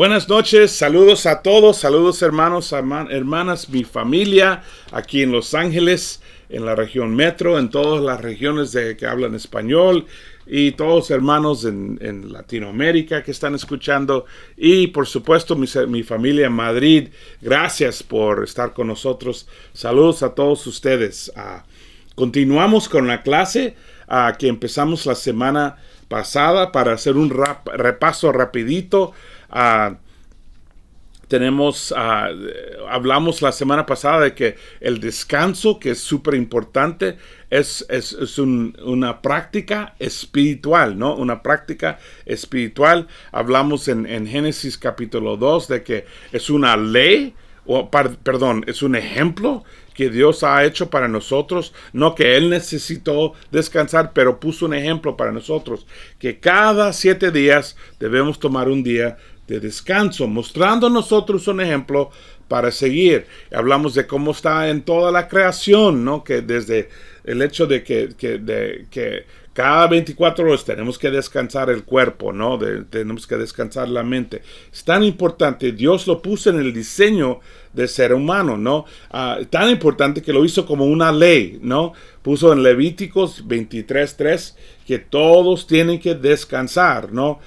Buenas noches, saludos a todos, saludos hermanos, hermanas, mi familia aquí en Los Ángeles, en la región metro, en todas las regiones que hablan español y todos hermanos en Latinoamérica que están escuchando y por supuesto mi familia en Madrid. Gracias por estar con nosotros. Saludos a todos ustedes. Continuamos con la clase que empezamos la semana pasada para hacer un repaso rapidito. Hablamos la semana pasada de que el descanso, que es súper importante, es una práctica espiritual, ¿no? Una práctica espiritual. Hablamos en Génesis capítulo 2 de que es una ley, es un ejemplo que Dios ha hecho para nosotros, no que Él necesitó descansar, pero puso un ejemplo para nosotros, que cada 7 días debemos tomar un día de descanso, mostrando a nosotros un ejemplo para seguir. Hablamos de cómo está en toda la creación, ¿no? Que desde el hecho de que cada 24 horas tenemos que descansar el cuerpo, ¿no? Tenemos que descansar la mente. Es tan importante, Dios lo puso en el diseño del ser humano, ¿no? Tan importante que lo hizo como una ley, ¿no? Puso en Levíticos 23:3 que todos tienen que descansar, ¿no?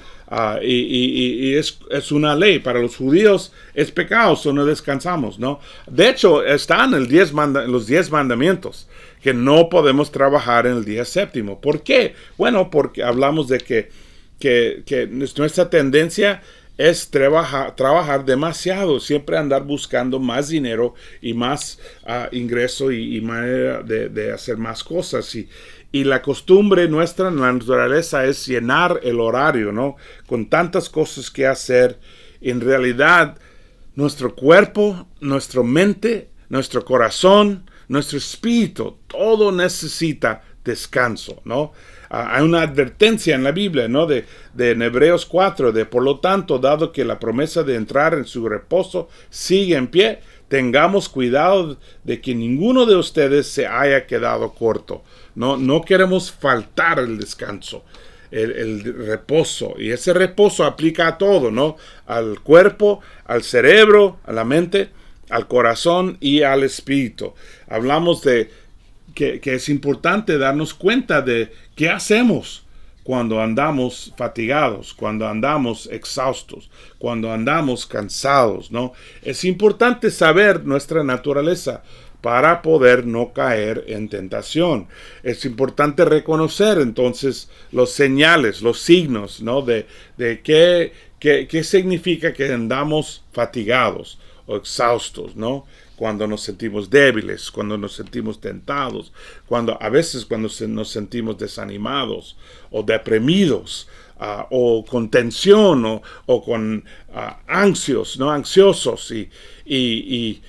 Y es una ley. Para los judíos es pecado si no descansamos, ¿no? De hecho, está en los 10 mandamientos que no podemos trabajar en el día séptimo. ¿Por qué? Bueno, porque hablamos de que nuestra tendencia es trabajar demasiado, siempre andar buscando más dinero y más ingreso y manera de hacer más cosas. Y la costumbre nuestra en la naturaleza es llenar el horario, ¿no? Con tantas cosas que hacer. En realidad, nuestro cuerpo, nuestra mente, nuestro corazón, nuestro espíritu, todo necesita descanso, ¿no? Hay una advertencia en la Biblia, ¿no? En Hebreos 4, por lo tanto, dado que la promesa de entrar en su reposo sigue en pie, tengamos cuidado de que ninguno de ustedes se haya quedado corto. No queremos faltar el descanso, el reposo. Y ese reposo aplica a todo, ¿no? Al cuerpo, al cerebro, a la mente, al corazón y al espíritu. Hablamos de que es importante darnos cuenta de qué hacemos cuando andamos fatigados, cuando andamos exhaustos, cuando andamos cansados, ¿no? Es importante saber nuestra naturaleza para poder no caer en tentación. Es importante reconocer entonces los señales, los signos, ¿no? De qué significa que andamos fatigados o exhaustos, ¿no? Cuando nos sentimos débiles, cuando nos sentimos tentados, a veces cuando nos sentimos desanimados o deprimidos, o con tensión o con ansiosos y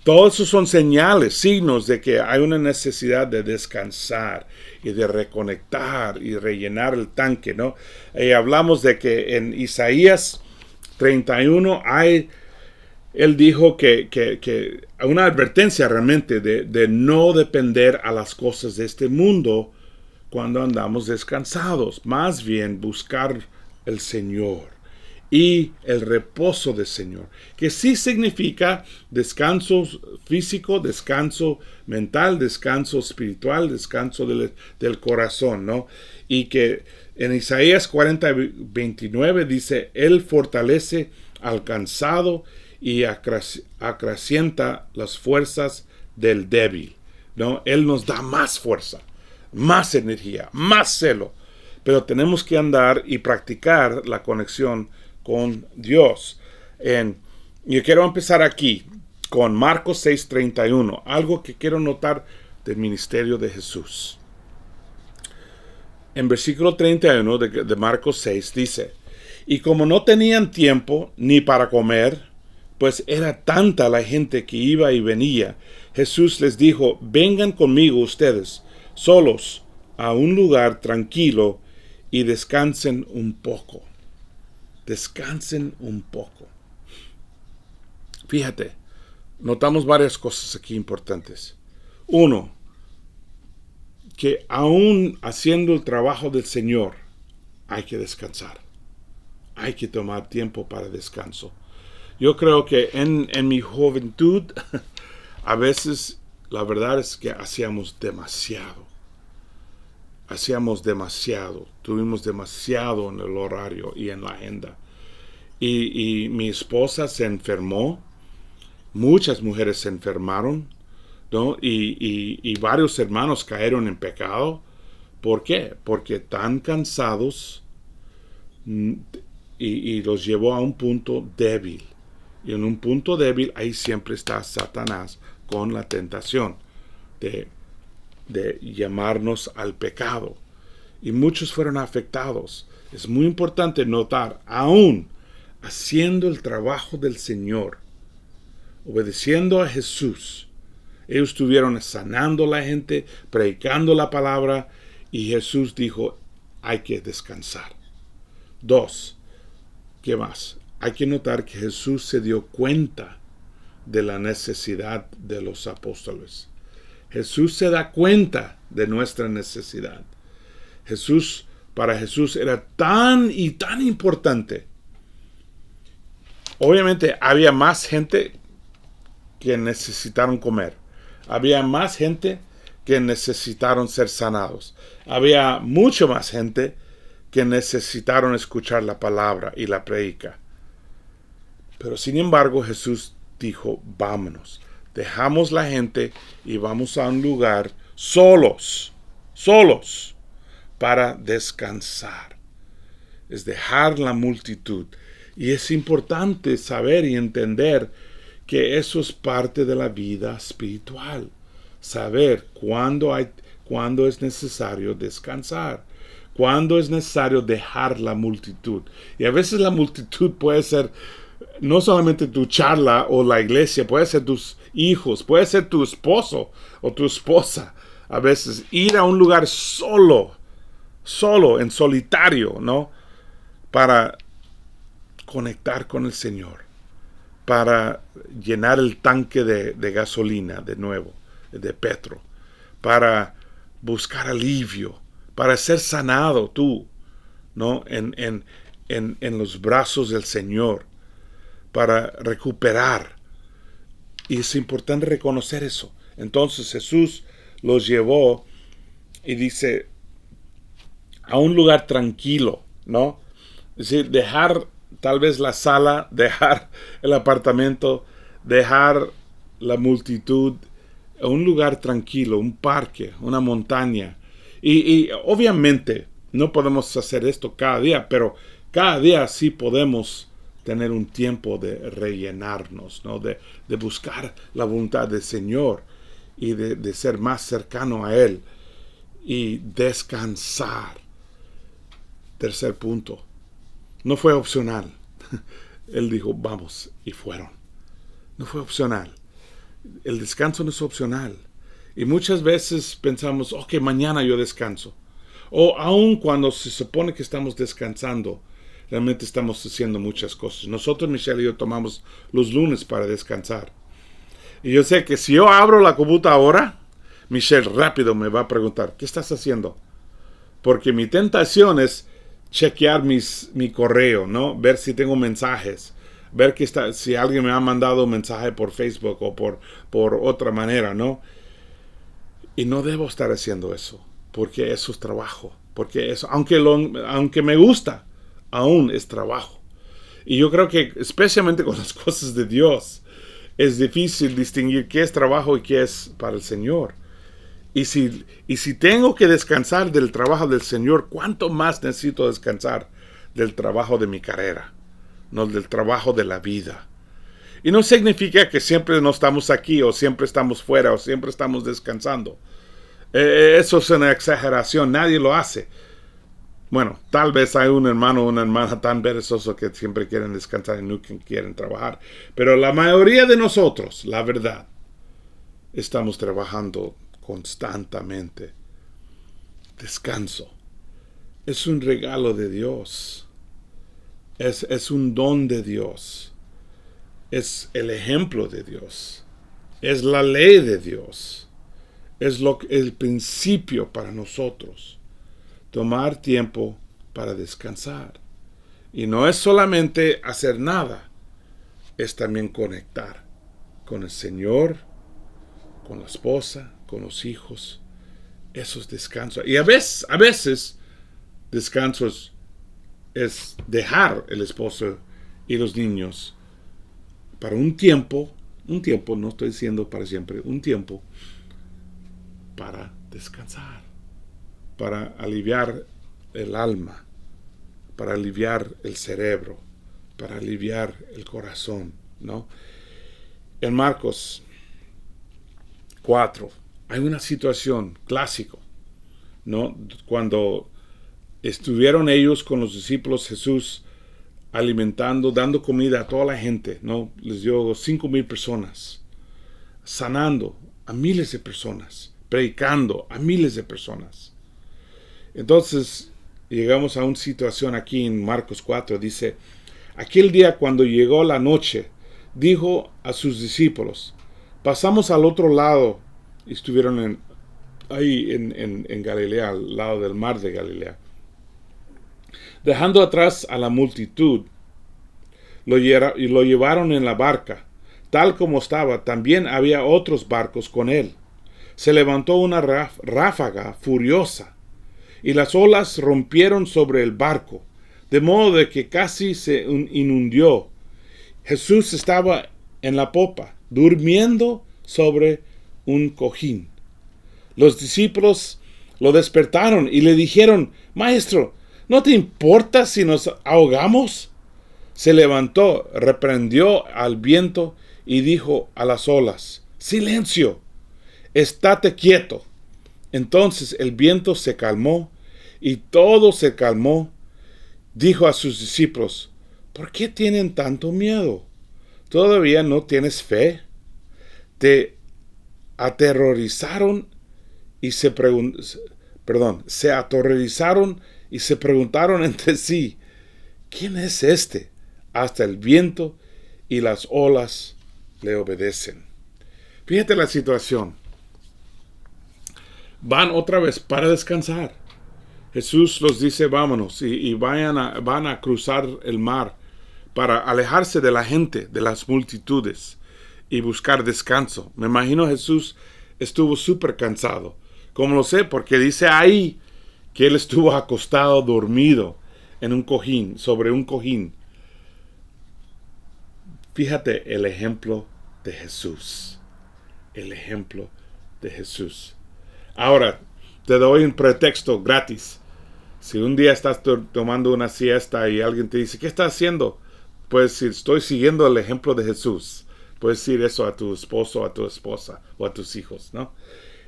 todos esos son señales, signos de que hay una necesidad de descansar y de reconectar y rellenar el tanque, ¿no? Hablamos de que en Isaías 31 él dijo que una advertencia realmente de no depender a las cosas de este mundo cuando andamos descansados, más bien buscar el Señor y el reposo del Señor, que sí significa descanso físico, descanso mental, descanso espiritual, descanso del corazón, ¿no? Y que en Isaías 40:29 dice, Él fortalece al cansado y acrecienta las fuerzas del débil, ¿no? Él nos da más fuerza, más energía, más celo, pero tenemos que andar y practicar la conexión con Dios. Yo quiero empezar aquí con Marcos 6:31, algo que quiero notar del ministerio de Jesús. En versículo 31 de Marcos 6 dice, y como no tenían tiempo ni para comer, pues era tanta la gente que iba y venía, Jesús les dijo, vengan conmigo ustedes, solos, a un lugar tranquilo y descansen un poco. Descansen un poco. Fíjate, notamos varias cosas aquí importantes. Uno, que aún haciendo el trabajo del Señor, hay que descansar. hay que tomar tiempo para descanso. Yo creo que en mi juventud, a veces la verdad es que hacíamos demasiado. Tuvimos demasiado en el horario y en la agenda. Y mi esposa se enfermó, muchas mujeres se enfermaron, ¿no? Y varios hermanos cayeron en pecado. ¿Por qué? Porque tan cansados y los llevó a un punto débil. Y en un punto débil, ahí siempre está Satanás con la tentación de llamarnos al pecado. Y muchos fueron afectados. Es muy importante notar, aún haciendo el trabajo del Señor, obedeciendo a Jesús, ellos estuvieron sanando a la gente, predicando la palabra, y Jesús dijo, hay que descansar. 2, ¿qué más? Hay que notar que Jesús se dio cuenta de la necesidad de los apóstoles. Jesús se da cuenta de nuestra necesidad. Para Jesús era tan y tan importante. Obviamente había más gente que necesitaron comer. Había más gente que necesitaron ser sanados. Había mucho más gente que necesitaron escuchar la palabra y la predica. Pero sin embargo Jesús dijo, vámonos. Dejamos la gente y vamos a un lugar solos, para descansar. Es dejar la multitud. Y es importante saber y entender que eso es parte de la vida espiritual. Saber cuándo es necesario descansar. Cuándo es necesario dejar la multitud. Y a veces la multitud puede ser no solamente tu charla o la iglesia, puede ser tus hijos, puede ser tu esposo o tu esposa. A veces ir a un lugar solo, en solitario, ¿no? Para conectar con el Señor, para llenar el tanque de gasolina de nuevo, de petro, para buscar alivio, para ser sanado tú, ¿no? En los brazos del Señor, para recuperar. Y es importante reconocer eso. Entonces Jesús los llevó y dice a un lugar tranquilo, ¿no? Es decir, dejar tal vez la sala, dejar el apartamento, dejar la multitud, a un lugar tranquilo, un parque, una montaña. Y obviamente no podemos hacer esto cada día, pero cada día sí podemos tener un tiempo de rellenarnos, ¿no? De buscar la voluntad del Señor y de ser más cercano a Él y descansar. Tercer punto, no fue opcional. Él dijo, vamos, y fueron. No fue opcional. El descanso no es opcional. Y muchas veces pensamos, ok, mañana yo descanso. O aun cuando se supone que estamos descansando, realmente estamos haciendo muchas cosas. Nosotros, Michelle y yo, tomamos los lunes para descansar. Y yo sé que si yo abro la computadora, Michelle rápido me va a preguntar, ¿qué estás haciendo? Porque mi tentación es chequear mi correo, ¿no? Ver si tengo mensajes. Ver si alguien me ha mandado un mensaje por Facebook o por otra manera, ¿no? Y no debo estar haciendo eso, porque eso es trabajo. Porque eso, aunque me gusta, aún es trabajo. Y yo creo que especialmente con las cosas de Dios es difícil distinguir qué es trabajo y qué es para el Señor. Y si tengo que descansar del trabajo del Señor, ¿cuánto más necesito descansar del trabajo de mi carrera? No, del trabajo de la vida. Y no significa que siempre no estamos aquí, o siempre estamos fuera, o siempre estamos descansando. Eso es una exageración, nadie lo hace. Bueno, tal vez hay un hermano o una hermana tan perezoso que siempre quieren descansar y nunca quieren trabajar. Pero la mayoría de nosotros, la verdad, estamos trabajando constantemente. Descanso es un regalo de Dios. Es un don de Dios. Es el ejemplo de Dios. Es la ley de Dios. Es el principio para nosotros. Tomar tiempo para descansar. Y no es solamente hacer nada, es también conectar con el Señor, con la esposa, con los hijos. Eso es descanso. Y a veces descansos es dejar el esposo y los niños para un tiempo, no estoy diciendo para siempre, un tiempo para descansar, para aliviar el alma, para aliviar el cerebro, para aliviar el corazón, ¿no? En Marcos 4 hay una situación clásica, ¿no? Cuando estuvieron ellos con los discípulos, Jesús alimentando, dando comida a toda la gente, ¿no? Les dio 5,000 personas, sanando a miles de personas, predicando a miles de personas. Entonces, llegamos a una situación aquí en Marcos 4, dice, aquel día cuando llegó la noche, dijo a sus discípulos, pasamos al otro lado, y estuvieron ahí en Galilea, al lado del mar de Galilea. Dejando atrás a la multitud, lo llevaron en la barca. Tal como estaba, también había otros barcos con él. Se levantó una ráfaga furiosa, y las olas rompieron sobre el barco, de modo de que casi se inundó. Jesús estaba en la popa, durmiendo sobre un cojín. Los discípulos lo despertaron y le dijeron, Maestro, ¿no te importa si nos ahogamos? Se levantó, reprendió al viento y dijo a las olas, Silencio, estate quieto. Entonces el viento se calmó y todo se calmó. Dijo a sus discípulos, ¿por qué tienen tanto miedo? ¿Todavía no tienes fe? Te aterrorizaron y se aterrorizaron y se preguntaron entre sí, ¿quién es este? Hasta el viento y las olas le obedecen. Fíjate la situación. Van otra vez para descansar. Jesús los dice, vámonos, y van a cruzar el mar para alejarse de la gente, de las multitudes, y buscar descanso. Me imagino Jesús estuvo súper cansado. Como lo sé, porque dice ahí que él estuvo acostado, dormido, en un cojín, sobre un cojín. Fíjate el ejemplo de Jesús. El ejemplo de Jesús. Ahora, te doy un pretexto gratis. Si un día estás tomando una siesta y alguien te dice, ¿qué estás haciendo? Puedes decir, estoy siguiendo el ejemplo de Jesús. Puedes decir eso a tu esposo, a tu esposa o a tus hijos, ¿no?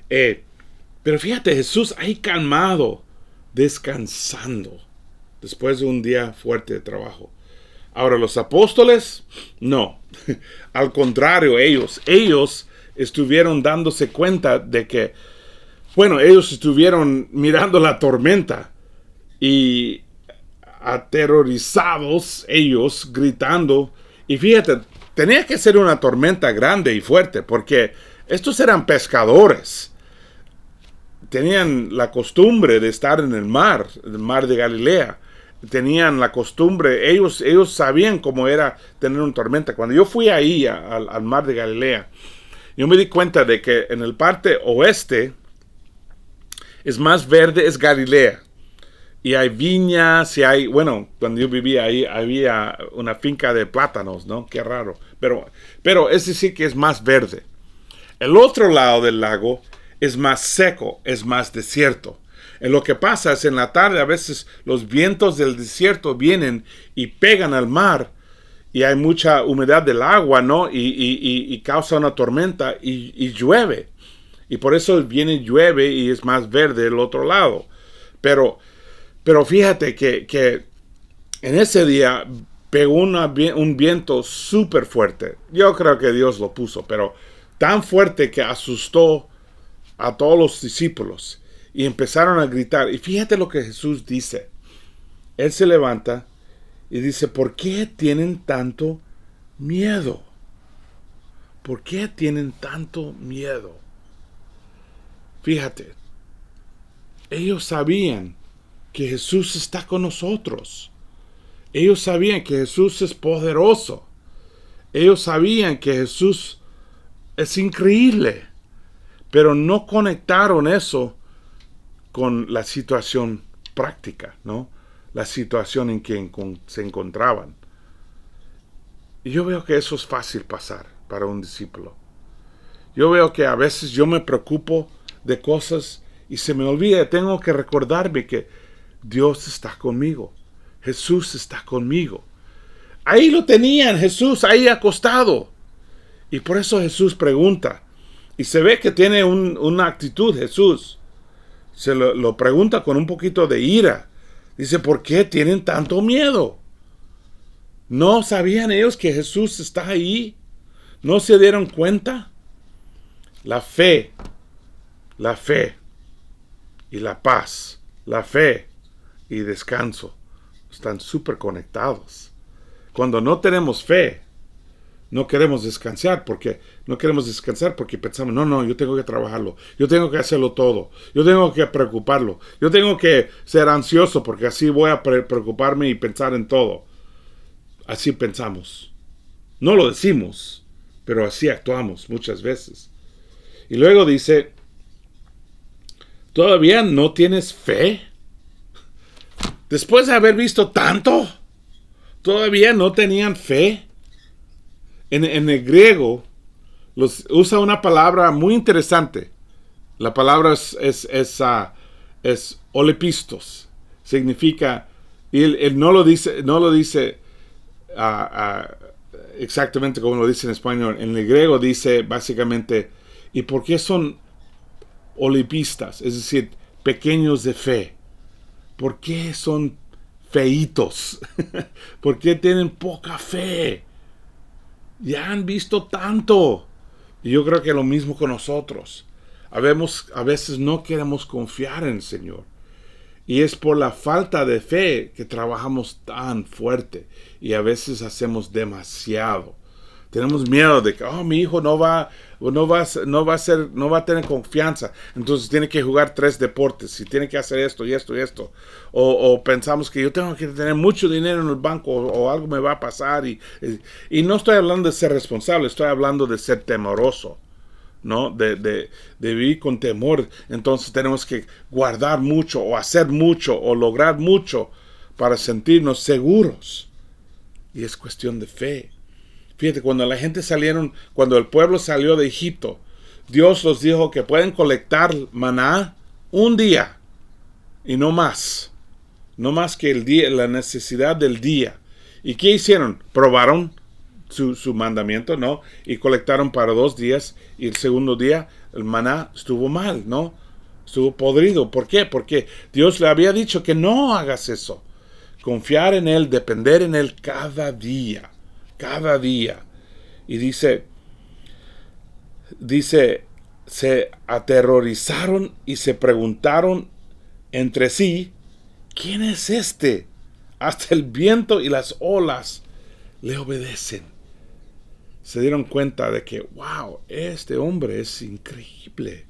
Pero fíjate, Jesús ahí calmado, descansando, después de un día fuerte de trabajo. Ahora, los apóstoles, no. Al contrario, ellos estuvieron dándose cuenta de que, bueno, ellos estuvieron mirando la tormenta y aterrorizados, ellos gritando. Y fíjate, tenía que ser una tormenta grande y fuerte, porque estos eran pescadores. Tenían la costumbre de estar en el mar de Galilea. Tenían la costumbre, ellos sabían cómo era tener una tormenta. Cuando yo fui ahí al mar de Galilea, yo me di cuenta de que en el parte oeste es más verde, es Galilea. Y hay viñas, bueno, cuando yo vivía ahí había una finca de plátanos, ¿no? Qué raro. Pero es decir que es más verde. El otro lado del lago es más seco, es más desierto. En lo que pasa es en la tarde a veces los vientos del desierto vienen y pegan al mar y hay mucha humedad del agua, ¿no? Y causa una tormenta y llueve. Y por eso llueve y es más verde el otro lado. Pero fíjate que en ese día pegó un viento súper fuerte. Yo creo que Dios lo puso, pero tan fuerte que asustó a todos los discípulos. Y empezaron a gritar. Y fíjate lo que Jesús dice. Él se levanta y dice, ¿por qué tienen tanto miedo? ¿Por qué tienen tanto miedo? Fíjate. Ellos sabían que Jesús está con nosotros. Ellos sabían que Jesús es poderoso. Ellos sabían que Jesús es increíble. Pero no conectaron eso con la situación práctica, ¿no? La situación en que se encontraban. Y yo veo que eso es fácil pasar para un discípulo. Yo veo que a veces yo me preocupo de cosas y se me olvida. Tengo que recordarme que Dios está conmigo. Jesús está conmigo. Ahí lo tenían, Jesús ahí acostado. Y por eso Jesús pregunta. Y se ve que tiene una actitud, Jesús. Se lo pregunta con un poquito de ira. Dice, ¿por qué tienen tanto miedo? ¿No sabían ellos que Jesús está ahí? ¿No se dieron cuenta? La fe y la paz, la fe y descanso están súper conectados. Cuando no tenemos fe, no queremos descansar porque pensamos, no, yo tengo que trabajarlo, yo tengo que hacerlo todo, yo tengo que preocuparlo, yo tengo que ser ansioso porque así voy a preocuparme y pensar en todo. Así pensamos. No lo decimos, pero así actuamos muchas veces. Y luego dice, ¿todavía no tienes fe? Después de haber visto tanto, ¿todavía no tenían fe? En el griego usa una palabra muy interesante. La palabra es olepistos. Significa, y él no lo dice exactamente como lo dice en español. En el griego dice básicamente, ¿y por qué son olipistas? Es decir, pequeños de fe. ¿Por qué son feitos? ¿Por qué tienen poca fe? Ya han visto tanto. Y yo creo que lo mismo con nosotros. A veces no queremos confiar en el Señor. Y es por la falta de fe que trabajamos tan fuerte. Y a veces hacemos demasiado. Tenemos miedo de que, mi hijo no va a tener confianza. Entonces tiene que jugar 3 deportes y tiene que hacer esto y esto y esto. O pensamos que yo tengo que tener mucho dinero en el banco o algo me va a pasar. Y no estoy hablando de ser responsable, estoy hablando de ser temeroso, ¿no? De vivir con temor. Entonces tenemos que guardar mucho o hacer mucho o lograr mucho para sentirnos seguros. Y es cuestión de fe. Fíjate, cuando el pueblo salió de Egipto, Dios los dijo que pueden colectar maná un día y no más. No más que la necesidad del día. ¿Y qué hicieron? Probaron su mandamiento, ¿no? Y colectaron para 2 días y el segundo día el maná estuvo mal, ¿no? Estuvo podrido. ¿Por qué? Porque Dios le había dicho que no hagas eso. Confiar en Él, depender en Él cada día. Cada día. Y dice, se aterrorizaron y se preguntaron entre sí, ¿quién es este? Hasta el viento y las olas le obedecen. Se dieron cuenta de que, wow, este hombre es increíble.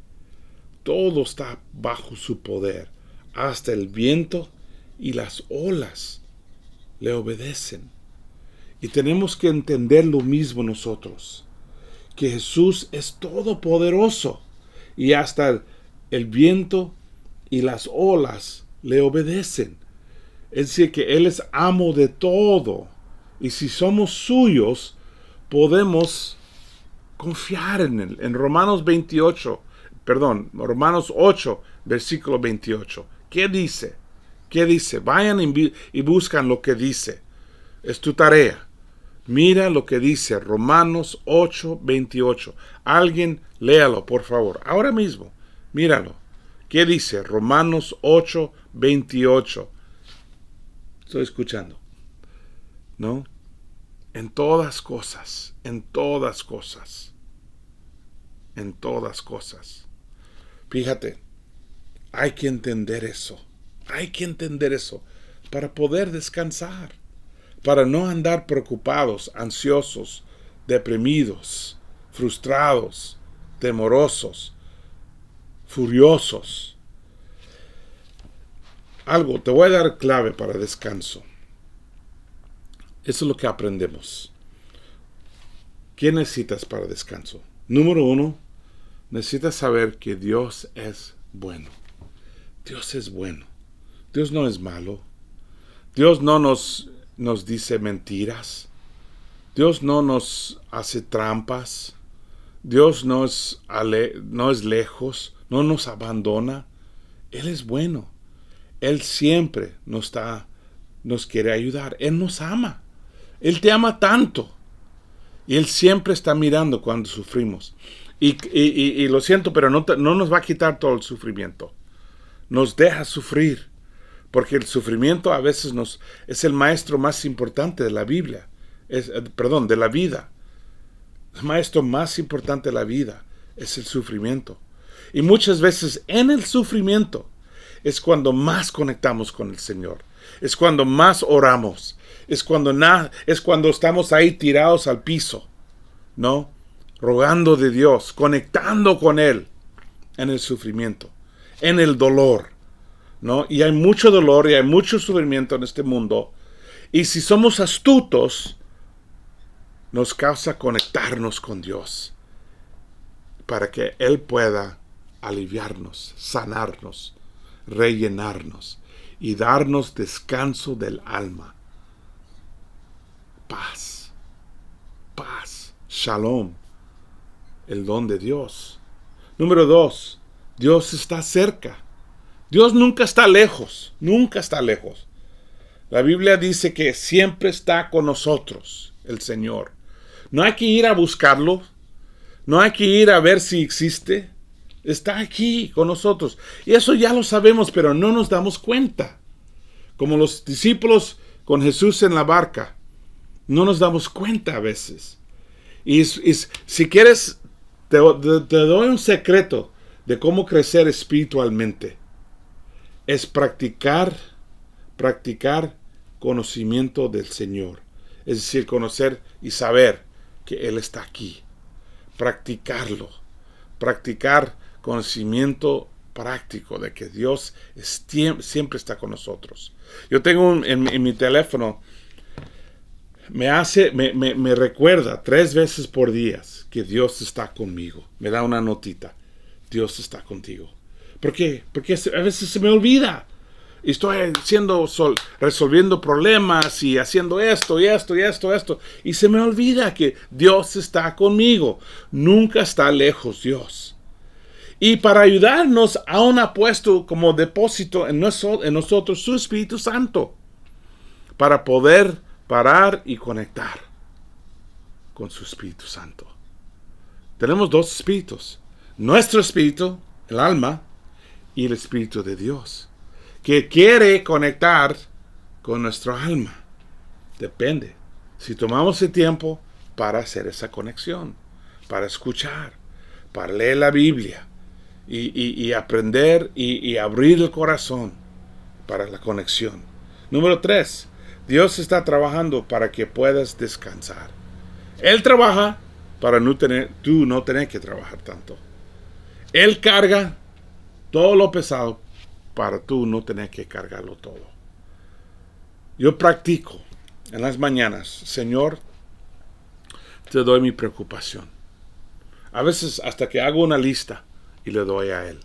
Todo está bajo su poder. Hasta el viento y las olas le obedecen. Y tenemos que entender lo mismo nosotros, que Jesús es todopoderoso y hasta el viento y las olas le obedecen. Es decir, que Él es amo de todo. Y si somos suyos, podemos confiar en Él. En Romanos 8, versículo 28. ¿Qué dice? ¿Qué dice? Vayan y buscan lo que dice. Es tu tarea. Mira lo que dice Romanos 8, 28. Alguien léalo, por favor. Ahora mismo. Míralo. ¿Qué dice Romanos 8, 28? Estoy escuchando. ¿No? En todas cosas. En todas cosas. En todas cosas. Fíjate. Hay que entender eso. Hay que entender eso para poder descansar. Para no andar preocupados, ansiosos, deprimidos, frustrados, temorosos, furiosos. Te voy a dar clave para descanso. Eso es lo que aprendemos. ¿Qué necesitas para descanso? Número 1, necesitas saber que Dios es bueno. Dios es bueno. Dios no es malo. Dios no nos dice mentiras. Dios no nos hace trampas. Dios no es lejos, no nos abandona. Él es bueno. Él siempre nos quiere ayudar. Él nos ama. Él te ama tanto. Y Él siempre está mirando cuando sufrimos. Y lo siento, pero no nos va a quitar todo el sufrimiento. Nos deja sufrir. Porque el sufrimiento a veces es el maestro más importante de la Biblia. De la vida. El maestro más importante de la vida es el sufrimiento. Y muchas veces en el sufrimiento es cuando más conectamos con el Señor. Es cuando más oramos. Es cuando estamos ahí tirados al piso, ¿no? Rogando de Dios, conectando con Él en el sufrimiento, en el dolor, ¿no? Y hay mucho dolor y hay mucho sufrimiento en este mundo. Y si somos astutos, nos causa conectarnos con Dios para que Él pueda aliviarnos, sanarnos, rellenarnos y darnos descanso del alma. Paz, shalom, el don de Dios. Número 2, Dios está cerca. Dios nunca está lejos, nunca está lejos. La Biblia dice que siempre está con nosotros, el Señor. No hay que ir a buscarlo, no hay que ir a ver si existe. Está aquí con nosotros. Y eso ya lo sabemos, pero no nos damos cuenta. Como los discípulos con Jesús en la barca. No nos damos cuenta a veces. Y si quieres, te doy un secreto de cómo crecer espiritualmente. Es practicar conocimiento del Señor. Es decir, conocer y saber que Él está aquí. Practicar conocimiento práctico de que Dios siempre está con nosotros. Yo tengo en mi teléfono, me recuerda 3 veces por día que Dios está conmigo. Me da una notita. Dios está contigo. ¿Por qué? Porque a veces se me olvida. Estoy resolviendo problemas y haciendo esto. Y se me olvida que Dios está conmigo. Nunca está lejos Dios. Y para ayudarnos, aún ha puesto como depósito en nosotros su Espíritu Santo. Para poder parar y conectar con su Espíritu Santo. Tenemos 2 espíritus. Nuestro espíritu, el alma, y el Espíritu de Dios, que quiere conectar con nuestro alma. Depende. Si tomamos el tiempo para hacer esa conexión, para escuchar, para leer la Biblia, y aprender y abrir el corazón para la conexión. Número 3. Dios está trabajando para que puedas descansar. Él trabaja para tú no tener que trabajar tanto. Él carga todo lo pesado para tú no tener que cargarlo todo. Yo practico en las mañanas, Señor, te doy mi preocupación. A veces hasta que hago una lista y le doy a Él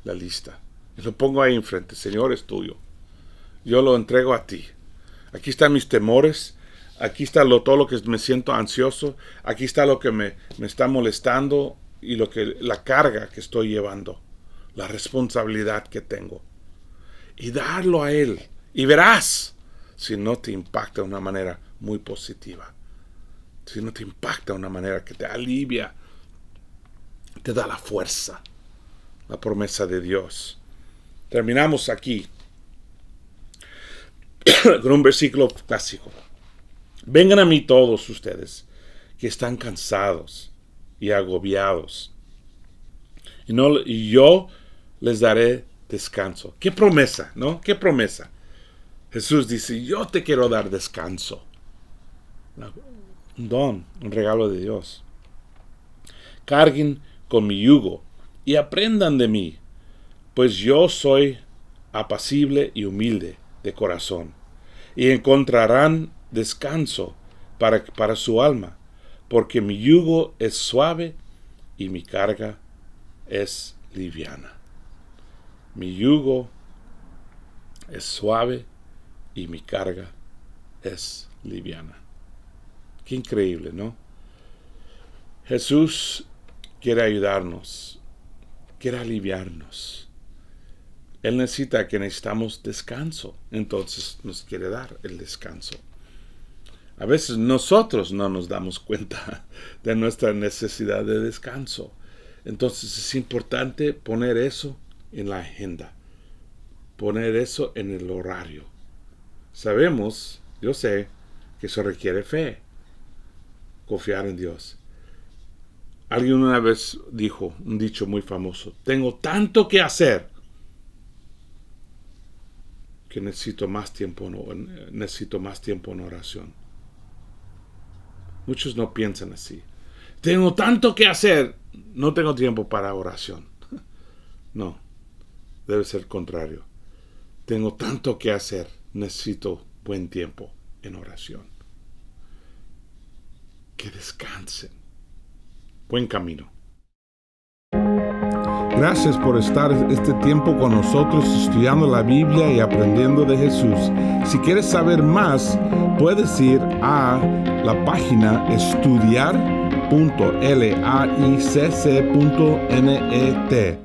la lista. Y lo pongo ahí enfrente. Señor, es tuyo. Yo lo entrego a ti. Aquí están mis temores. Aquí está todo lo que me siento ansioso. Aquí está lo que me está molestando y la carga que estoy llevando. La responsabilidad que tengo. Y darlo a Él. Y verás si no te impacta de una manera muy positiva. Si no te impacta de una manera que te alivia. Te da la fuerza. La promesa de Dios. Terminamos aquí con un versículo clásico. Vengan a mí todos ustedes que están cansados y agobiados, y yo les daré descanso. Qué promesa, ¿no? Qué promesa. Jesús dice, yo te quiero dar descanso. Un don, un regalo de Dios. Carguen con mi yugo y aprendan de mí, pues yo soy apacible y humilde de corazón, y encontrarán descanso para su alma, porque mi yugo es suave y mi carga es liviana. Mi yugo es suave y mi carga es liviana. Qué increíble, ¿no? Jesús quiere ayudarnos, quiere aliviarnos. Él necesita que necesitamos descanso, entonces nos quiere dar el descanso. A veces nosotros no nos damos cuenta de nuestra necesidad de descanso. Entonces es importante poner eso en la agenda, poner eso en el horario. Sabemos, yo sé, que eso requiere fe, confiar en Dios. Alguien una vez dijo un dicho muy famoso: tengo tanto que hacer que necesito más tiempo en oración. Muchos no piensan así. Tengo tanto que hacer, no tengo tiempo para oración. No, debe ser el contrario. Tengo tanto que hacer, necesito buen tiempo en oración. Que descansen. Buen camino. Gracias por estar este tiempo con nosotros estudiando la Biblia y aprendiendo de Jesús. Si quieres saber más, puedes ir a la página estudiar.laicc.net.